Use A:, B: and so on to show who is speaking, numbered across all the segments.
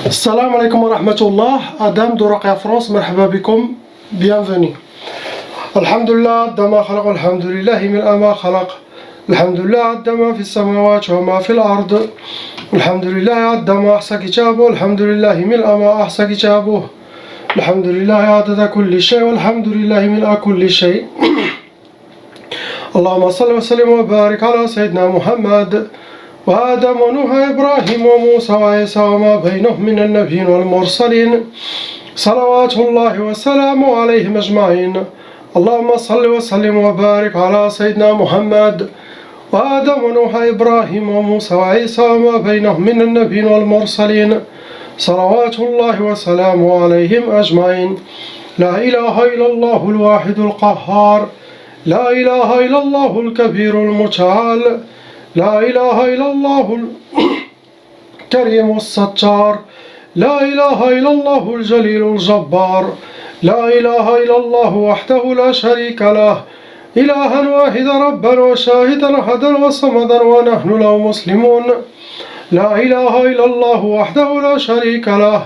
A: Salam alaikum wa rahmatullah, Adam de Raqqa France, marhaba bikum, bienvenue. Alhamdulillah, dama khalaq, alhamdulillah, min ama khalaq. Alhamdulillah, dama fi samawat wa ma fi al-ard. Alhamdulillah, dama ahsa kitabu, alhamdulillah, min ama ahsa kitabu. Alhamdulillah, adada kulli shay, alhamdulillah, min kulli shay. Allahumma salli wa sallim wa barik ala Sayyidina Muhammad. وآدم ونوح إبراهيم وموسى وعيسى وما بينهم من النبيين والمرسلين صلوات الله وسلامه عليهم أجمعين. اللهم صل وسلم وبارك على سيدنا محمد وآدم ونوح إبراهيم وموسى وعيسى وما بينهم من النبيين والمرسلين صلوات الله وسلامه عليهم أجمعين. لا إله إلا الله الواحد القهار، لا إله إلا الله الكبير المتعال، لا إله إلا الله الكريم الستار، لا إله إلا الله الجليل الجبار، لا إله إلا الله وحده لا شريك له، إلها واحدا ربا وشاهدا أحدا وصمدا ونحن له مسلمون. لا إله إلا الله وحده لا شريك له،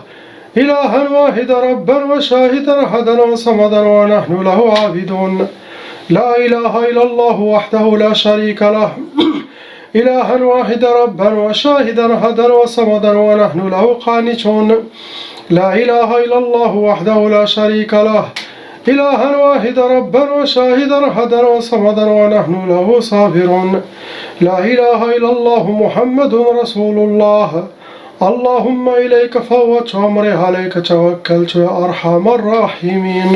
A: إلها واحدا ربا وشاهدا أحدا وصمدا ونحن له عابدون. لا إله إلا الله وحده لا شريك له، إلها واحدا ربا وشاهدا أحدا وصمدا ونحن له قانتون. لا إله إلا الله وحده لا شريك له، إلها واحدا ربا وشاهدا أحدا وصمدا ونحن له صابرون. لا إله إلا الله محمد رسول الله. اللهم إليك فوضت أمري، عليك توكلت يا أرحم الراحمين.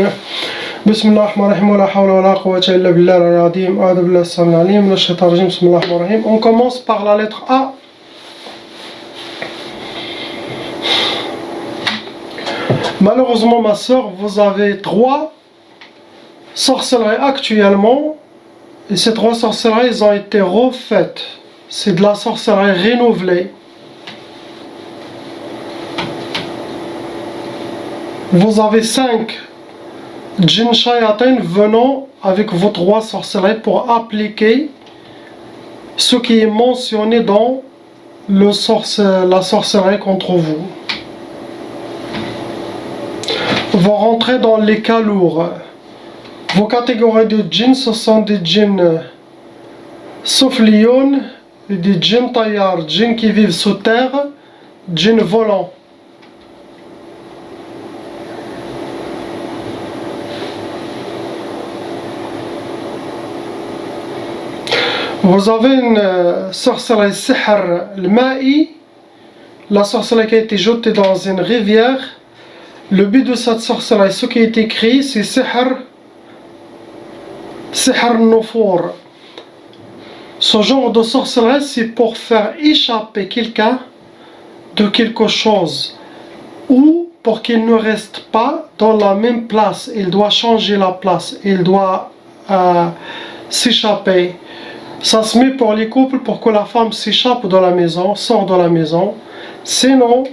A: بسم الله الرحمن الرحيم، ولا حول ولا قوة إلا بالله العظيم. أعوذ بالله السميع العليم من الشيطان الرجيم. بسم الله الرحمن الرحيم. On commence par la lettre A. Malheureusement, ma soeur, vous avez 3 sorcelleries actuellement, et ces 3 sorcelleries, elles ont été refaites. C'est de la sorcellerie renouvelée. Vous avez 5 djinn shayatin venant avec vos 3 sorcelleries pour appliquer ce qui est mentionné dans la sorcellerie contre vous. Vont rentrer dans les cas lourds. Vos catégories de djinn, ce sont des djinns soufflion, des djinns tayyar, djinns qui vivent sous terre, djinns volants. Vous avez une sorcellerie sihr al-ma'i, la sorcellerie qui a été jetée dans une rivière. Le but de cette sorcellerie, ce qui est écrit, c'est sihr al-nufur. Ce genre de sorcellerie, c'est pour faire échapper quelqu'un de quelque chose, ou pour qu'il ne reste pas dans la même place. Il doit changer la place, il doit s'échapper. Ça se met pour les couples, pour que la femme s'échappe de la maison, sort de la maison. Sinon,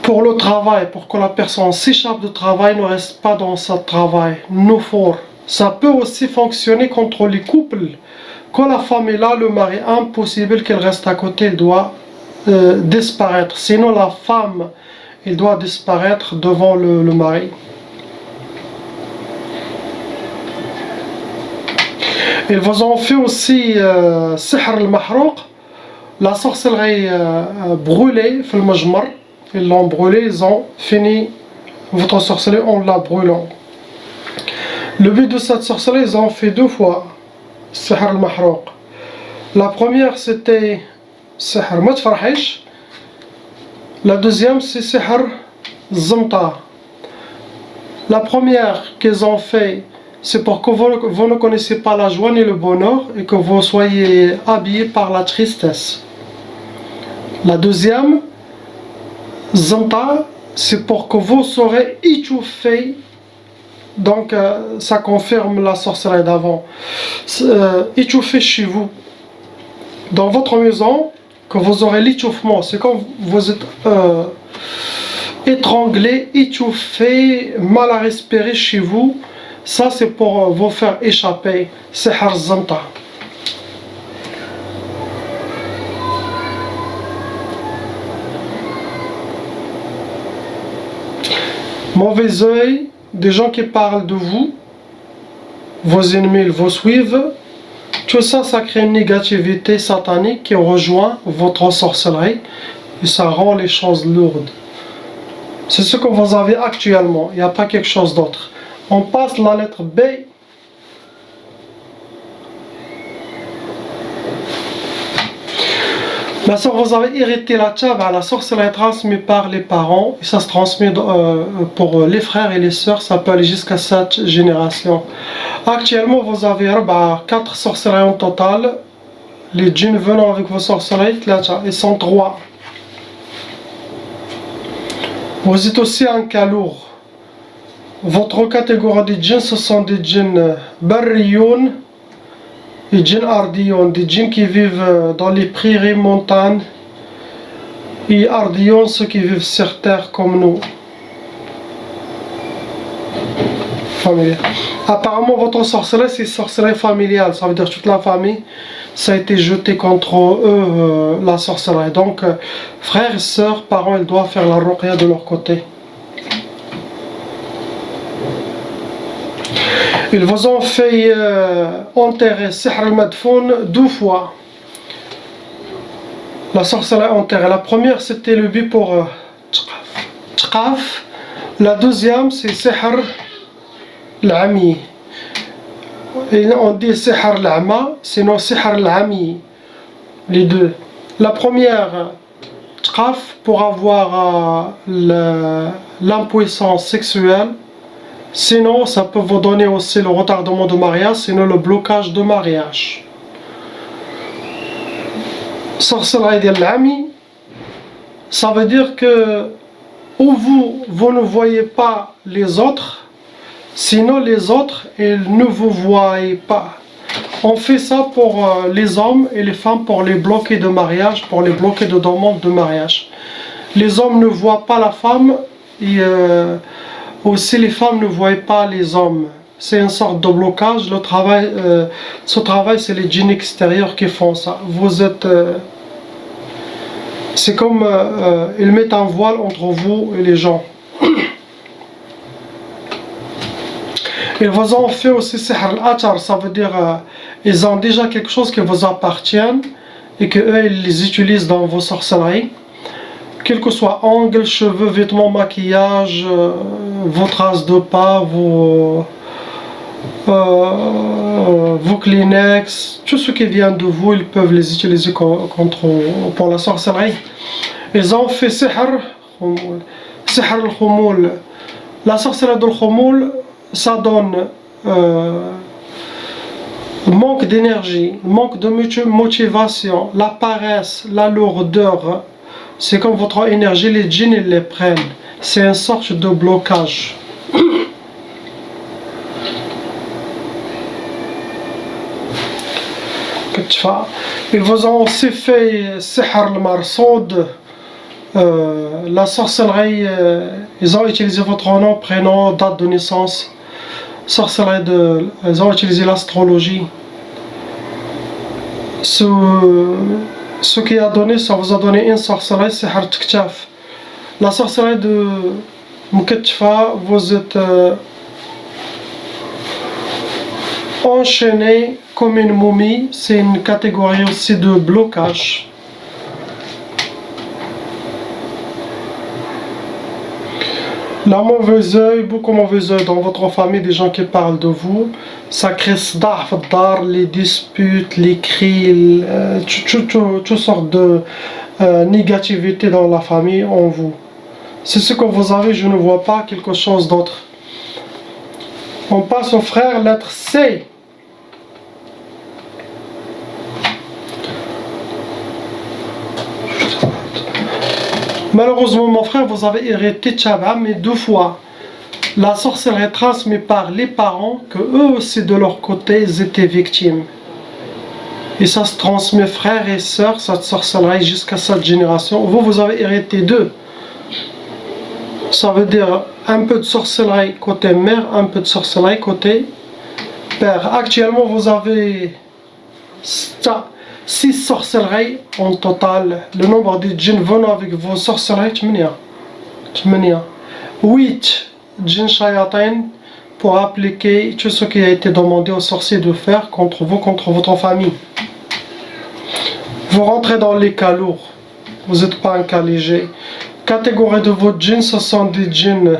A: pour le travail, pour que la personne s'échappe du travail, ne reste pas dans son travail. Nufur. Ça peut aussi fonctionner contre les couples. Quand la femme est là, le mari, impossible qu'elle reste à côté, elle doit disparaître. Sinon, la femme, elle doit disparaître devant le mari. Ils vous ont fait aussi sihr al-mahrouq, la sorcellerie brûlée, fil majmar. Ils l'ont brûlé, ils ont fini votre sorcellerie en la brûlant. Le but de cette sorcellerie, ils ont fait 2 fois sihr al-mahrouq. La première c'était sihr ma tfarhish, la deuxième c'est sihr zamta. La première qu'ils ont fait, c'est pour que vous ne connaissez pas la joie ni le bonheur et que vous soyez habillés par la tristesse. La deuxième, Zamta, c'est pour que vous serez étouffés. Donc ça confirme la sorcellerie d'avant. Étouffés chez vous, dans votre maison, que vous aurez l'étouffement. C'est quand vous êtes étranglé, étouffé, mal à respirer chez vous. Ça c'est pour vous faire échapper. Sihr Zamta. Mauvais œil, des gens qui parlent de vous, vos ennemis ils vous suivent. Tout ça, ça crée une négativité satanique qui rejoint votre sorcellerie et ça rend les choses lourdes. C'est ce que vous avez actuellement, il n'y a pas quelque chose d'autre. On passe la lettre B. Bien sûr, vous avez hérité la tchaba, la sorcellerie transmise par les parents, et ça se transmet pour les frères et les sœurs, ça peut aller jusqu'à 7 générations. Actuellement, vous avez 4 sorcelleries en total. Les djinns venant avec vos sorcelleries, ils sont 3. Vous êtes aussi un cas lourd. Votre catégorie de djinns, ce sont des djinns barriyoun et djinns ardiyoun, des djinns qui vivent dans les prairies, montagnes, et ardiyoun, ceux qui vivent sur terre comme nous. Familial. Apparemment, votre sorcellerie, c'est sorcellerie familiale, ça veut dire toute la famille, ça a été jeté contre eux, la sorcellerie. Donc, frères et sœurs, parents, ils doivent faire la ruqya de leur côté. Ils vous ont fait enterrer Sihr al-Madfoun 2 fois. La sorcellerie enterrée. La première, c'était le but pour Tchqaf. La deuxième, c'est Sihr al-Ami. On dit Sihr al-Ama, sinon Sihr al-Ami. Les deux. La première, Tchqaf, pour avoir l'impuissance sexuelle. Sinon, ça peut vous donner aussi le retardement de mariage, sinon le blocage de mariage. Sorcellerie de l'ami, ça veut dire que ou vous ne voyez pas les autres, sinon les autres, ils ne vous voient pas. On fait ça pour les hommes et les femmes pour les bloquer de mariage, pour les bloquer de demande de mariage. Les hommes ne voient pas la femme et aussi les femmes ne voient pas les hommes. C'est une sorte de blocage. Ce travail, c'est les djinns extérieurs qui font ça. Vous êtes... c'est comme ils mettent un voile entre vous et les gens. Ils vous ont fait aussi sihr al-atar, ça veut dire ils ont déjà quelque chose qui vous appartient et que eux ils les utilisent dans vos sorcelleries. Quel que soit ongles, cheveux, vêtements, maquillage, vos traces de pas, vos Kleenex, tout ce qui vient de vous, ils peuvent les utiliser pour la sorcellerie. Ils ont fait sihr al-khumoul. La sorcellerie de l'khumoul, ça donne manque d'énergie, manque de motivation, la paresse, la lourdeur. C'est comme votre énergie, les djinns ils les prennent. C'est une sorte de blocage. Ils vous ont aussi fait sihr al-marsoud. La sorcellerie, ils ont utilisé votre nom, prénom, date de naissance. Sorcellerie ils ont utilisé l'astrologie. Ce qui a donné, ça vous a donné une sorcellerie, c'est Sihr Tiktaf. La sorcellerie de Mukatfa, vous êtes enchaîné comme une momie, c'est une catégorie aussi de blocage. La mauvaise œil, beaucoup de mauvais œil dans votre famille, des gens qui parlent de vous, ça crée les disputes, les cris, toutes sortes de négativité dans la famille en vous. C'est ce que vous avez, je ne vois pas quelque chose d'autre. On passe au frère, lettre C. Malheureusement, mon frère, vous avez hérité Tchaba, mais 2 fois. La sorcellerie transmise par les parents, que eux aussi de leur côté, ils étaient victimes. Et ça se transmet frères et sœurs, cette sorcellerie jusqu'à cette génération. Vous avez hérité 2. Ça veut dire un peu de sorcellerie côté mère, un peu de sorcellerie côté père. Actuellement, vous avez 6 sorcelleries en total. Le nombre de djinns venant avec vos sorcelleries, 8. 8 djinn shayatin pour appliquer tout ce qui a été demandé aux sorciers de faire contre vous, contre votre famille. Vous rentrez dans les cas lourds, vous n'êtes pas un cas léger. Catégorie de vos djinns, ce sont des djinns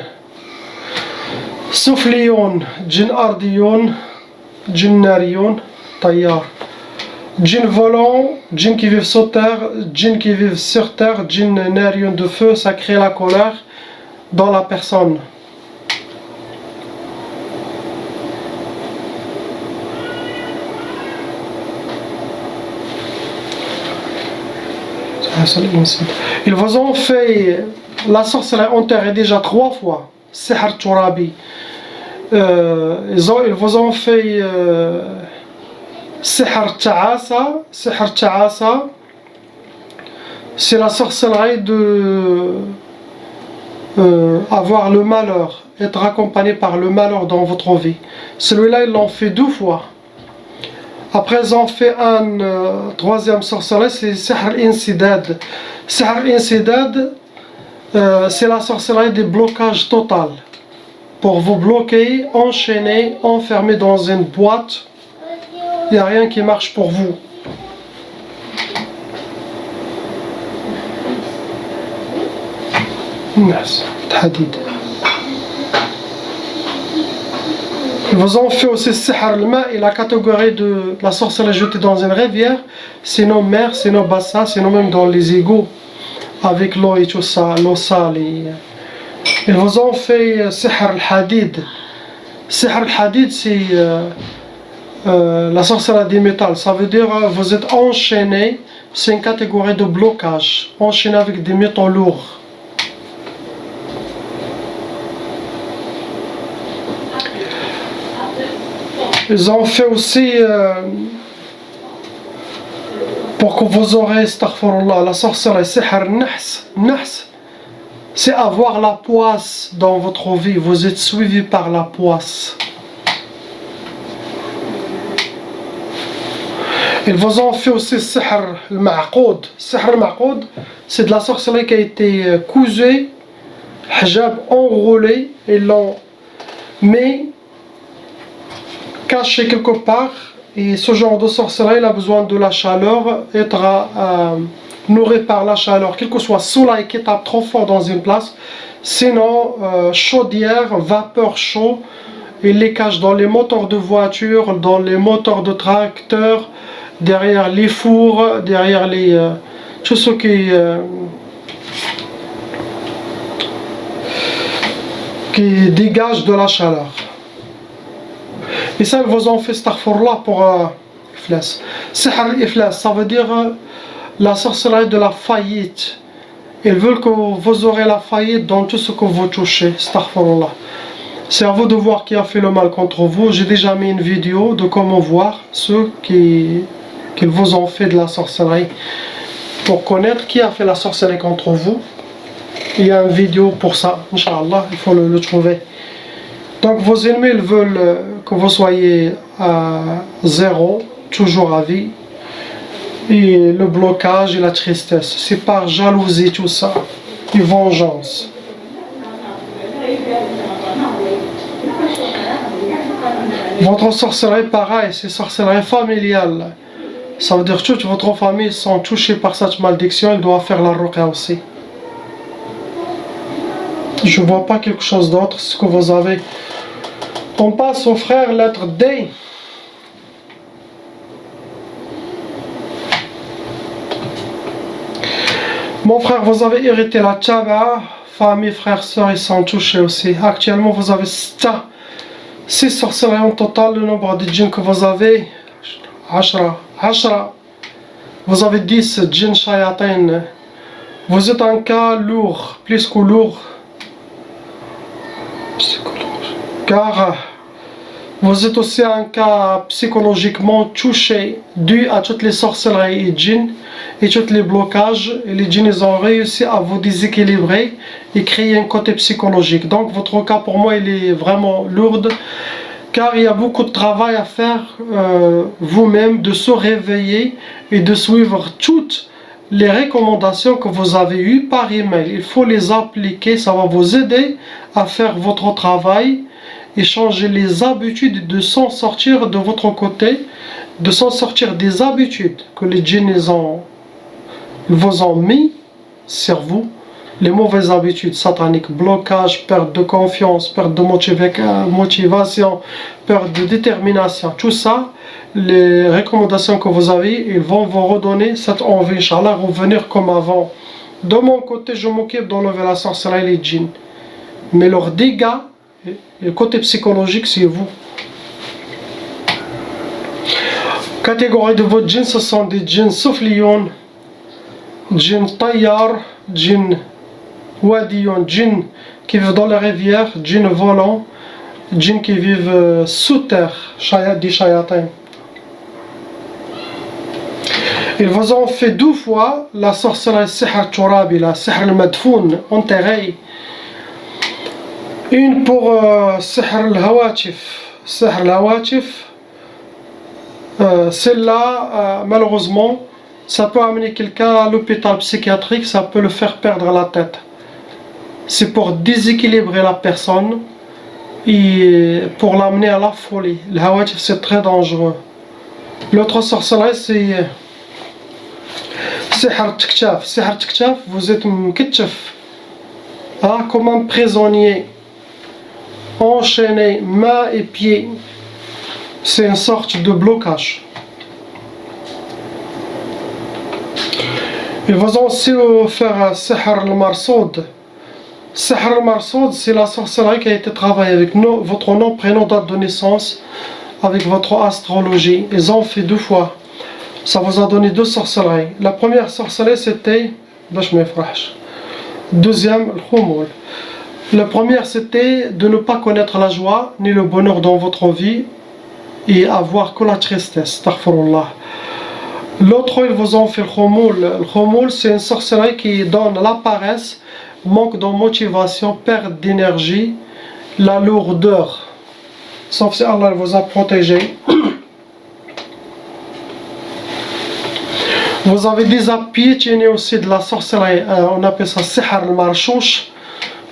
A: souffliyoun, djinns ardiyoun, djinns nariyoun, tayyar. Djinns volants, djinns qui vivent sur terre, djinns qui vivent sur terre, djinns nariyoun de feu, ça crée la colère dans la personne. Ils vous ont fait la sorcellerie enterrée déjà 3 fois. Sihr Turabi. Ils vous ont fait Sihr Ta'asa. Sihr Ta'asa, c'est la sorcellerie de avoir le malheur, être accompagné par le malheur dans votre vie. Celui-là, ils l'ont fait 2 fois. Après, ils ont fait un troisième sorcellerie, c'est Sihr Insidad. Sihr Insidad, c'est la sorcellerie des blocages total. Pour vous bloquer, enchaîner, enfermer dans une boîte, il n'y a rien qui marche pour vous. Ils vous ont fait aussi Sihr al-Ma et la catégorie de la sorcellerie jetée dans une rivière, sinon mer, sinon bassin, sinon même dans les égouts, avec l'eau et tout ça, l'eau sale. Ils vous ont fait Sihr al-Hadid. Sihr al-Hadid, c'est la sorcellerie des métals. Ça veut dire vous êtes enchaîné, c'est une catégorie de blocage, enchaîné avec des métaux lourds. Ils ont fait aussi pour que vous aurez, astaghfirullah, la sorcellerie Sihr Nahs. Nahs, c'est avoir la poisse dans votre vie. Vous êtes suivi par la poisse. Ils vous ont fait aussi Sihr al-Ma'qoud. Sihr al-Ma'qoud, c'est de la sorcellerie qui a été cousue, hijab enroulé, et l'ont mis caché quelque part, et ce genre de sorcellerie il a besoin de la chaleur, être nourri par la chaleur, quel que soit soleil qui tape trop fort dans une place, sinon chaudière, vapeur chaud, il les cache dans les moteurs de voiture, dans les moteurs de tracteurs, derrière les fours, derrière les tout ce qui dégage de la chaleur. Et ça, ils vous ont fait astaghfirullah pour Iflas. Sihr al-Iflas, ça veut dire la sorcellerie de la faillite. Ils veulent que vous aurez la faillite dans tout ce que vous touchez. Astaghfirullah. C'est à vous de voir qui a fait le mal contre vous. J'ai déjà mis une vidéo de comment voir ceux qui vous ont fait de la sorcellerie. Pour connaître qui a fait la sorcellerie contre vous, il y a une vidéo pour ça. Inch'Allah, il faut le trouver. Donc vos ennemis ils veulent que vous soyez à zéro, toujours à vie. Et le blocage et la tristesse, c'est par jalousie tout ça, et vengeance. Votre sorcellerie pareil, c'est sorcellerie familiale. Ça veut dire que toute votre famille sont touchés par cette malédiction, ils doivent faire la ruqya aussi. Je ne vois pas quelque chose d'autre, ce que vous avez. On passe au frère, lettre D. Mon frère, vous avez hérité la tchaba. Famille, frères, sœurs, ils sont touchés aussi. Actuellement, vous avez 6 sorcelleries en total. Le nombre de djinns que vous avez, 10. Vous avez 10 djinns shayatin. Vous êtes un cas lourd, plus que lourd. Car vous êtes aussi un cas psychologiquement touché dû à toutes les sorcelleries et djinns et tous les blocages. Et les djinns ils ont réussi à vous déséquilibrer et créer un côté psychologique. Donc votre cas pour moi il est vraiment lourd car il y a beaucoup de travail à faire vous-même, de se réveiller et de suivre toutes les recommandations que vous avez eues par email. Il faut les appliquer, ça va vous aider à faire votre travail et changer les habitudes de s'en sortir de votre côté, de s'en sortir des habitudes que les djinns vous ont mis sur vous, les mauvaises habitudes sataniques, blocage, perte de confiance, perte de motivation, perte de détermination, tout ça, les recommandations que vous avez, ils vont vous redonner cette envie, Inch'Allah, revenir comme avant. De mon côté, je m'occupe d'enlever la sorcellerie et les djinns. Mais leurs dégâts, le côté psychologique, c'est vous. Catégorie de vos djinns, ce sont des djinns soufflions, djinns tayyar, djinns wadiyon, djinns qui vivent dans les rivières, djinns volants, djinns qui vivent sous terre, des shayatins. Ils vous ont fait 2 fois la sorcellerie sihr turabi, la sihr al-madfoun, enterré. Une pour sihr al-hawatif. Sihr al-hawatif, celle-là, malheureusement, ça peut amener quelqu'un à l'hôpital psychiatrique, ça peut le faire perdre la tête. C'est pour déséquilibrer la personne et pour l'amener à la folie. Le hawatif, c'est très dangereux. L'autre sorcellerie, c'est sihr tiktaf. Sihr tiktaf, vous êtes mketchef, comme un prisonnier, enchaîné, mains et pieds. C'est une sorte de blocage. Ils vous ont aussi offert sihr al-marsoud. Sihr al-marsoud, c'est la sorcellerie qui a été travaillée avec votre nom, prénom, date de naissance, avec votre astrologie. Ils ont fait 2 fois. Ça vous a donné 2 sorcelleries. La première sorcellerie, c'était deuxième, le khumul. La première, c'était de ne pas connaître la joie ni le bonheur dans votre vie et avoir que la tristesse. Astaghfirullah. L'autre, ils vous ont fait le khumul. Le khumul, c'est une sorcellerie qui donne la paresse, manque de motivation, perte d'énergie, la lourdeur. Sauf si Allah vous a protégé. Vous avez déjà piétiné aussi de la sorcellerie, on appelle ça sihr al-marchouch,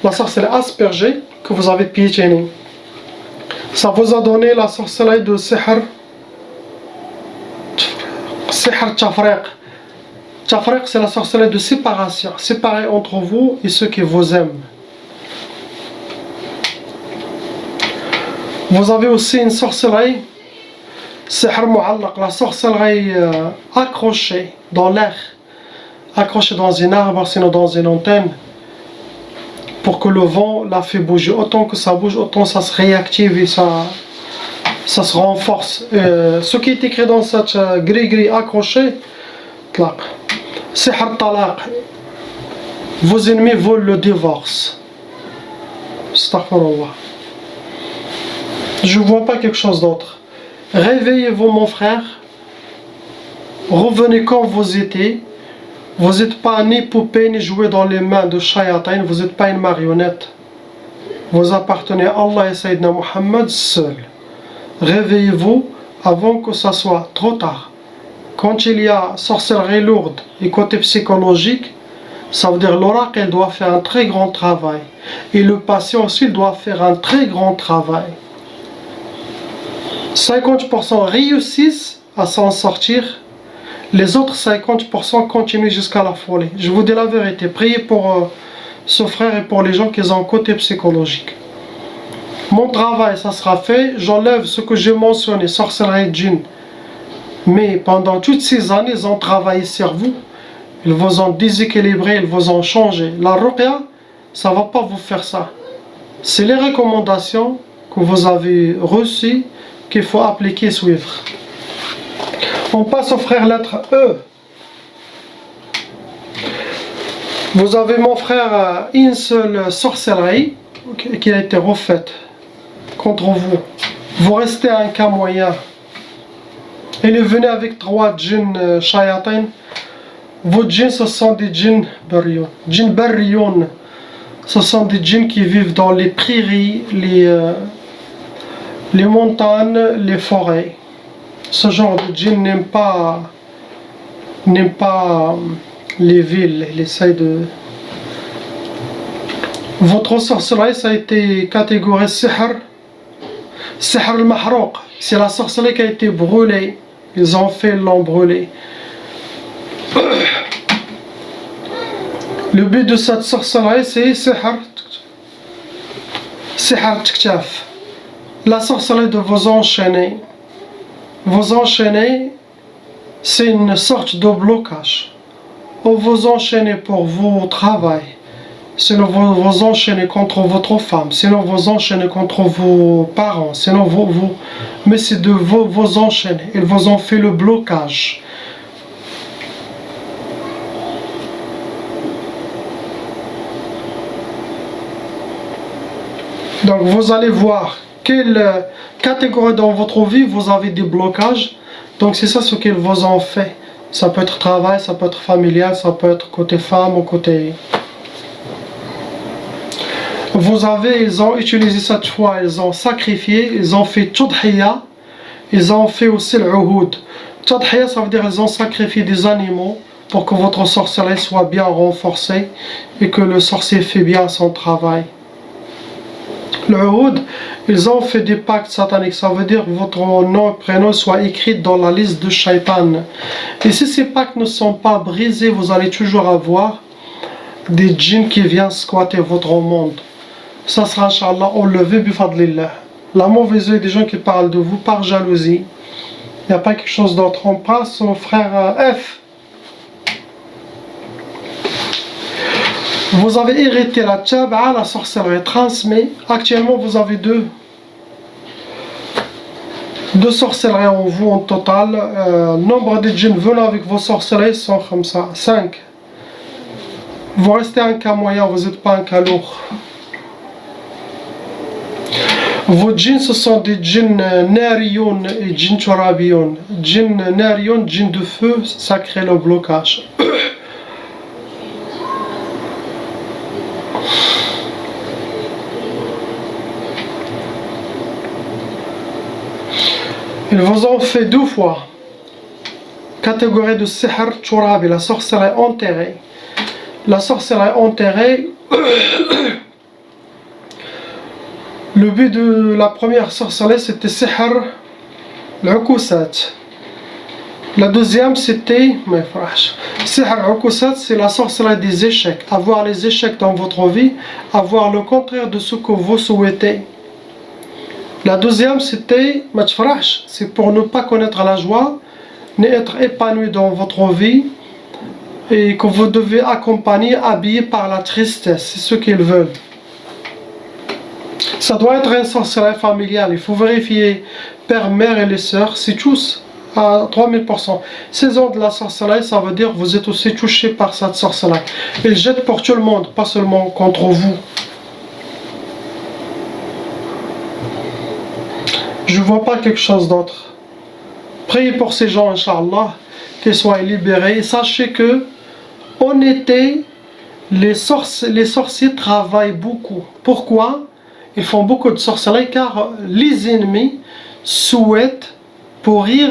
A: la sorcellerie aspergée que vous avez piétiné. Ça vous a donné la sorcellerie de sihr tafriq. Tafriq, c'est la sorcellerie de séparation, séparer entre vous et ceux qui vous aiment. Vous avez aussi une sorcellerie sihr mu'allaq, la sorcellerie accrochée dans l'air, accrochée dans un arbre, sinon dans une antenne, pour que le vent la fait bouger. Autant que ça bouge, autant ça se réactive et ça se renforce. Ce qui est écrit dans cette gris-gris accroché, tlaq. Sihr talaq, vos ennemis veulent le divorce. Astaghfirullah. Je ne vois pas quelque chose d'autre. Réveillez-vous, mon frère. Revenez comme vous étiez. Vous n'êtes pas ni poupée ni joué dans les mains de shayatin. Vous n'êtes pas une marionnette. Vous appartenez à Allah et Sayyidina Muhammad seul. Réveillez-vous avant que ça soit trop tard. Quand il y a sorcellerie lourde et côté psychologique, ça veut dire l'oracle, elle doit faire un très grand travail. Et le patient aussi, il doit faire un très grand travail. 50% réussissent à s'en sortir, les autres 50% continuent jusqu'à la folie. Je vous dis la vérité, priez pour ce frère et pour les gens qui ont un côté psychologique. Mon travail, ça sera fait, j'enlève ce que j'ai mentionné, sorcellerie et djinn. Mais pendant toutes ces années, ils ont travaillé sur vous, ils vous ont déséquilibré, ils vous ont changé. La ruqya, ça ne va pas vous faire ça. C'est les recommandations que vous avez reçues qu'il faut appliquer et suivre. On passe au frère lettre E. Vous avez, mon frère, une seule sorcellerie qui a été refaite contre vous. Vous restez un cas moyen. Il est venu avec 3 djinns shayatin. Vos djinns, ce sont des djinns barriyon. Djinns barriyon, ce sont des djinns qui vivent dans les prairies, les montagnes, les forêts. Ce genre de djinn n'aime pas les villes, il essaye de... Votre sorcellerie, ça a été catégorisé sihr. Sihr al-mahrouq, c'est la sorcellerie qui a été brûlée. Ils l'ont brûlée. Le but de cette sorcellerie, c'est sihr tiktaf. La sorcellerie de vous enchaîner. Vous enchaîner, c'est une sorte de blocage. Ou vous enchaînez pour vos travail. Sinon vous enchaînez contre votre femme. Sinon vous enchaînez contre vos parents. Sinon mais c'est de vous enchaîner. Ils vous ont fait le blocage. Donc vous allez voir quelle catégorie dans votre vie vous avez des blocages. Donc c'est ça ce qu'ils vous ont fait. Ça peut être travail, ça peut être familial, ça peut être côté femme ou côté... ils ont utilisé cette foi, ils ont sacrifié, ils ont fait tudhiya, ils ont fait aussi l'uhud. Tudhiya, ça veut dire qu'ils ont sacrifié des animaux pour que votre sorcellerie soit bien renforcée et que le sorcier fait bien son travail. L'uhud, ils ont fait des pactes sataniques, ça veut dire que votre nom et prénom soit écrit dans la liste de Shaitan. Et si ces pactes ne sont pas brisés, vous allez toujours avoir des djinns qui viennent squatter votre monde. Ça sera, Inch'Allah, enlevé bifadlillah. La mauvaise œil des gens qui parlent de vous par jalousie. Il n'y a pas quelque chose d'autre. On passe au frère F. Vous avez hérité la tchaba'a, la sorcellerie transmise. Actuellement, vous avez deux sorcelleries en vous en total. Nombre de djinns venant avec vos sorcelleries sont comme ça. 5. Vous restez un cas moyen, vous n'êtes pas un cas lourd. Vos djinns, ce sont des djinns nariyoun et djinns turabiyoun. Djinns nariyoun, djinns de feu, ça crée le blocage. Ils vous ont fait 2 fois. Catégorie de sihr turabi, la sorcellerie enterrée. La sorcellerie enterrée... Le but de la première sorcellerie, c'était sihr l'ukusat. La deuxième, c'était sihr l'ukusat, c'est la sorcellerie des échecs. Avoir les échecs dans votre vie, avoir le contraire de ce que vous souhaitez. La deuxième, c'était c'est pour ne pas connaître la joie, ni être épanoui dans votre vie, et que vous devez accompagner, habillé par la tristesse. C'est ce qu'ils veulent. Ça doit être une sorcellerie familiale. Il faut vérifier père, mère et les sœurs. C'est tous à 3000%. Saison de la sorcellerie, ça veut dire que vous êtes aussi touché par cette sorcellerie. Il jette pour tout le monde, pas seulement contre vous. Je ne vois pas quelque chose d'autre. Priez pour ces gens, Inch'Allah, qu'ils soient libérés. Et sachez que, en été, les sorciers travaillent beaucoup. Pourquoi ? Ils font beaucoup de sorcellerie car les ennemis souhaitent pourrir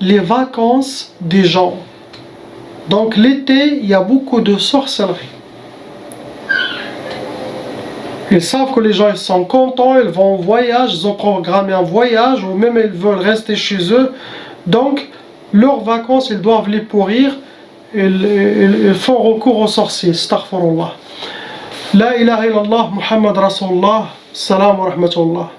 A: les vacances des gens. Donc l'été, il y a beaucoup de sorcellerie. Ils savent que les gens ils sont contents, ils vont en voyage, ils ont programmé un voyage ou même ils veulent rester chez eux. Donc leurs vacances, ils doivent les pourrir. Ils font recours aux sorciers. Astaghfirullah. La ilaha illallah, Muhammad Rasulullah. Salam wa rahmatullah.